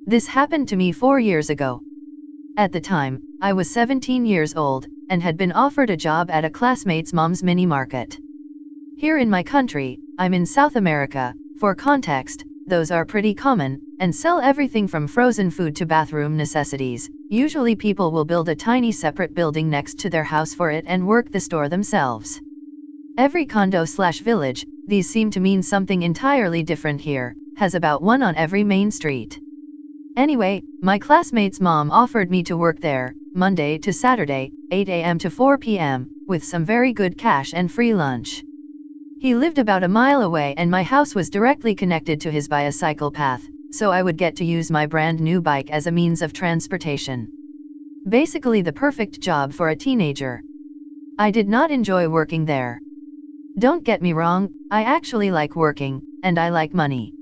This happened to me 4 years ago. At the time, I was 17 years old, and had been offered a job at a classmate's mom's mini market. Here in my country, I'm in South America, for context, those are pretty common, and sell everything from frozen food to bathroom necessities. Usually people will build a tiny separate building next to their house for it and work the store themselves. Every condo/village, these seem to mean something entirely different here, has about one on every main street. Anyway, my classmate's mom offered me to work there, Monday to Saturday, 8 a.m. to 4 p.m., with some very good cash and free lunch. He lived about a mile away and my house was directly connected to his bicycle path, so I would get to use my brand new bike as a means of transportation. Basically the perfect job for a teenager. I did not enjoy working there. Don't get me wrong, I actually like working, and I like money.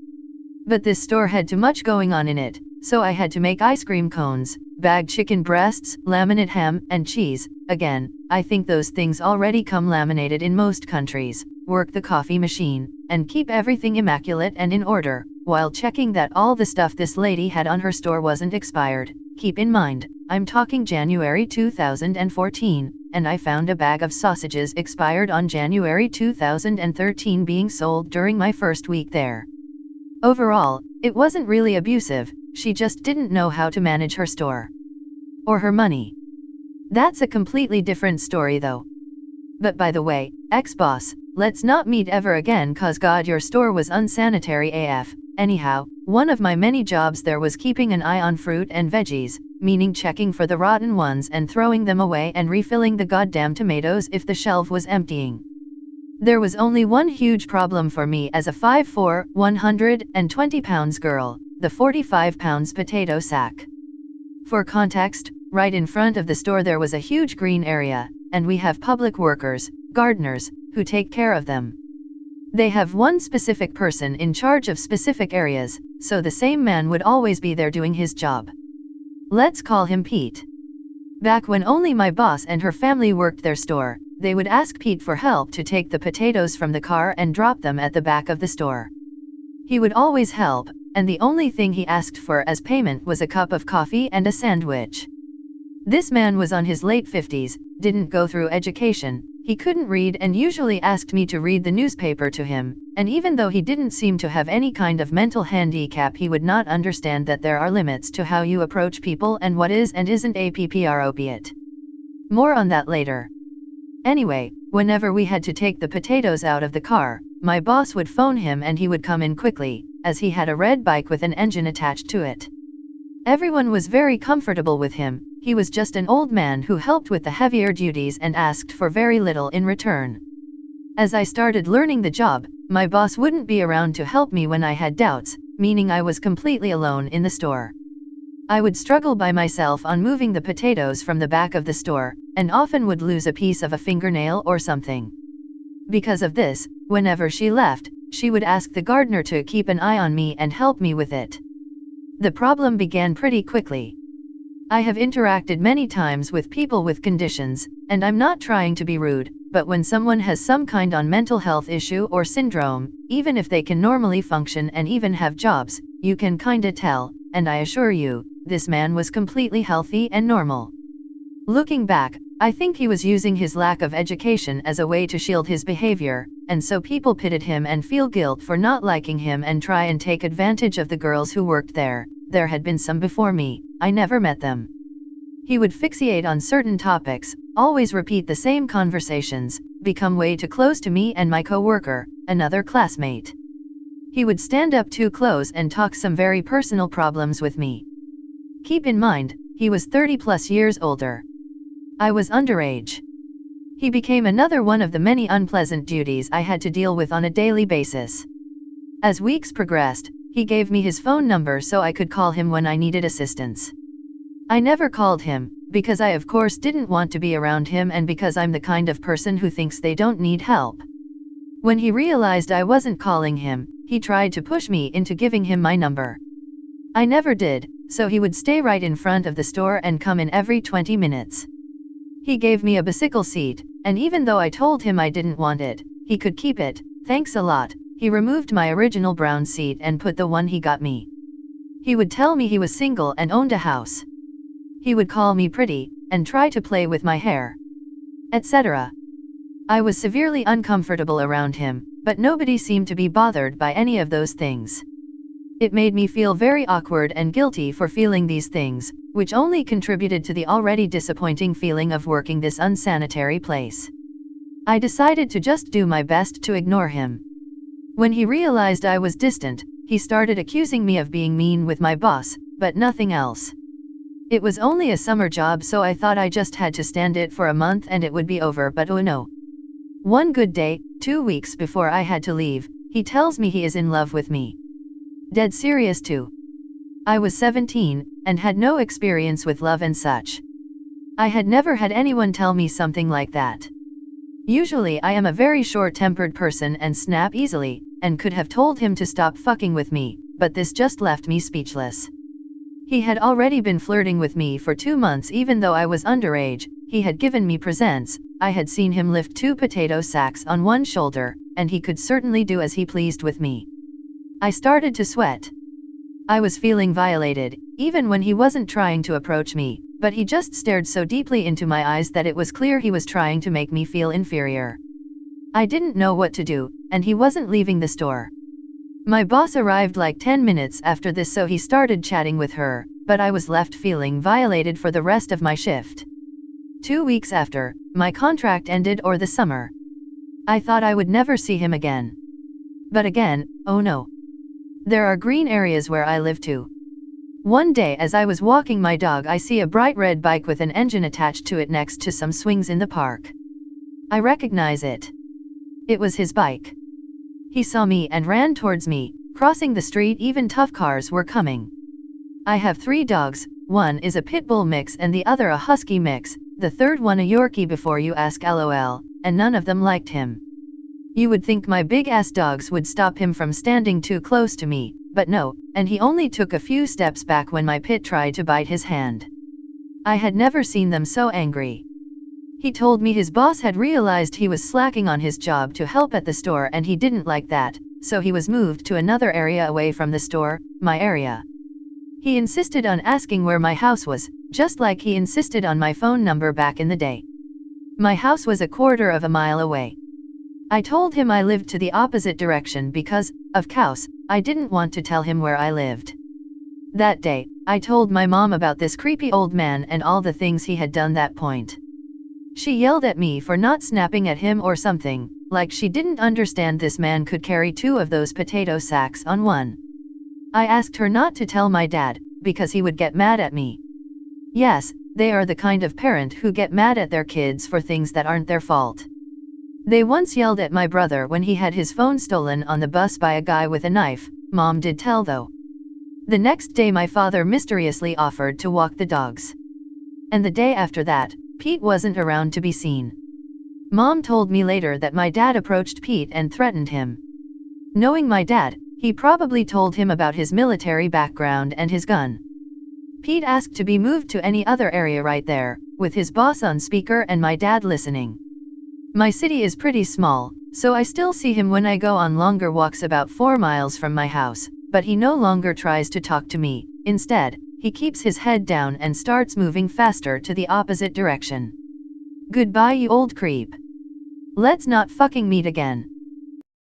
But this store had too much going on in it, so I had to make ice cream cones, bag chicken breasts, laminate ham, and cheese. Again, I think those things already come laminated in most countries. Work the coffee machine, and keep everything immaculate and in order, while checking that all the stuff this lady had on her store wasn't expired. Keep in mind, I'm talking January 2014, and I found a bag of sausages expired on January 2013 being sold during my first week there. Overall, it wasn't really abusive, she just didn't know how to manage her store. Or her money. That's a completely different story though. But by the way, ex-boss, let's not meet ever again cause God your store was unsanitary AF. Anyhow, one of my many jobs there was keeping an eye on fruit and veggies, meaning checking for the rotten ones and throwing them away and refilling the goddamn tomatoes if the shelf was emptying. There was only one huge problem for me as a 5'4", 120 pounds girl, the 45 pounds potato sack. For context, right in front of the store there was a huge green area, and we have public workers, gardeners, who take care of them. They have one specific person in charge of specific areas, so the same man would always be there doing his job. Let's call him Pete. Back when only my boss and her family worked their store, they would ask Pete for help to take the potatoes from the car and drop them at the back of the store. He would always help, and the only thing he asked for as payment was a cup of coffee and a sandwich. This man was on his late 50s, didn't go through education, he couldn't read and usually asked me to read the newspaper to him, and even though he didn't seem to have any kind of mental handicap he would not understand that there are limits to how you approach people and what is and isn't appropriate. More on that later. Anyway, whenever we had to take the potatoes out of the car, my boss would phone him and he would come in quickly, as he had a red bike with an engine attached to it. Everyone was very comfortable with him. He was just an old man who helped with the heavier duties and asked for very little in return. As I started learning the job, my boss wouldn't be around to help me when I had doubts, meaning I was completely alone in the store. I would struggle by myself on moving the potatoes from the back of the store, and often would lose a piece of a fingernail or something. Because of this, whenever she left, she would ask the gardener to keep an eye on me and help me with it. The problem began pretty quickly. I have interacted many times with people with conditions, and I'm not trying to be rude, but when someone has some kind of mental health issue or syndrome, even if they can normally function and even have jobs, you can kinda tell, and I assure you, this man was completely healthy and normal. Looking back, I think he was using his lack of education as a way to shield his behavior, and so people pitted him and feel guilt for not liking him and try and take advantage of the girls who worked there. There had been some before me, I never met them. He would fixate on certain topics, always repeat the same conversations, become way too close to me and my co-worker, another classmate. He would stand up too close and talk some very personal problems with me. Keep in mind, he was 30+ years older. I was underage. He became another one of the many unpleasant duties I had to deal with on a daily basis. As weeks progressed, he gave me his phone number so I could call him when I needed assistance. I never called him, because I of course didn't want to be around him and because I'm the kind of person who thinks they don't need help. When he realized I wasn't calling him, he tried to push me into giving him my number. I never did, so he would stay right in front of the store and come in every 20 minutes. He gave me a bicycle seat, and even though I told him I didn't want it, he could keep it, thanks a lot. He removed my original brown seat and put the one he got me. He would tell me he was single and owned a house. He would call me pretty, and try to play with my hair, etc. I was severely uncomfortable around him, but nobody seemed to be bothered by any of those things. It made me feel very awkward and guilty for feeling these things, which only contributed to the already disappointing feeling of working this unsanitary place. I decided to just do my best to ignore him. When he realized I was distant, he started accusing me of being mean with my boss, but nothing else. It was only a summer job, so I thought I just had to stand it for a month and it would be over, but oh no. One good day, 2 weeks before I had to leave, he tells me he is in love with me. Dead serious too. I was 17, and had no experience with love and such. I had never had anyone tell me something like that. Usually I am a very short-tempered person and snap easily, and could have told him to stop fucking with me, but this just left me speechless. He had already been flirting with me for 2 months even though I was underage. He had given me presents, I had seen him lift 2 potato sacks on one shoulder, and he could certainly do as he pleased with me. I started to sweat. I was feeling violated, even when he wasn't trying to approach me, but he just stared so deeply into my eyes that it was clear he was trying to make me feel inferior. I didn't know what to do, and he wasn't leaving the store. My boss arrived like 10 minutes after this, so he started chatting with her, but I was left feeling violated for the rest of my shift. 2 weeks after, my contract ended or the summer. I thought I would never see him again. But again, oh no. There are green areas where I live too. One day as I was walking my dog, I see a bright red bike with an engine attached to it next to some swings in the park. I recognize it. It was his bike. He saw me and ran towards me, crossing the street. Even tough cars were coming. I have 3 dogs, one is a pit bull mix and the other a husky mix, the third one a Yorkie before you ask, lol, and none of them liked him. You would think my big-ass dogs would stop him from standing too close to me, but no, and he only took a few steps back when my pit tried to bite his hand. I had never seen them so angry. He told me his boss had realized he was slacking on his job to help at the store and he didn't like that, so he was moved to another area away from the store, my area. He insisted on asking where my house was, just like he insisted on my phone number back in the day. My house was a quarter of a mile away. I told him I lived to the opposite direction because, of course, I didn't want to tell him where I lived. That day, I told my mom about this creepy old man and all the things he had done that point. She yelled at me for not snapping at him or something, like she didn't understand this man could carry 2 of those potato sacks on one. I asked her not to tell my dad, because he would get mad at me. Yes, they are the kind of parent who get mad at their kids for things that aren't their fault. They once yelled at my brother when he had his phone stolen on the bus by a guy with a knife. Mom did tell though. The next day my father mysteriously offered to walk the dogs. And the day after that, Pete wasn't around to be seen. Mom told me later that my dad approached Pete and threatened him. Knowing my dad, he probably told him about his military background and his gun. Pete asked to be moved to any other area right there, with his boss on speaker and my dad listening. My city is pretty small, so I still see him when I go on longer walks about 4 miles from my house, but he no longer tries to talk to me. Instead, he keeps his head down and starts moving faster to the opposite direction. Goodbye, you old creep. Let's not fucking meet again.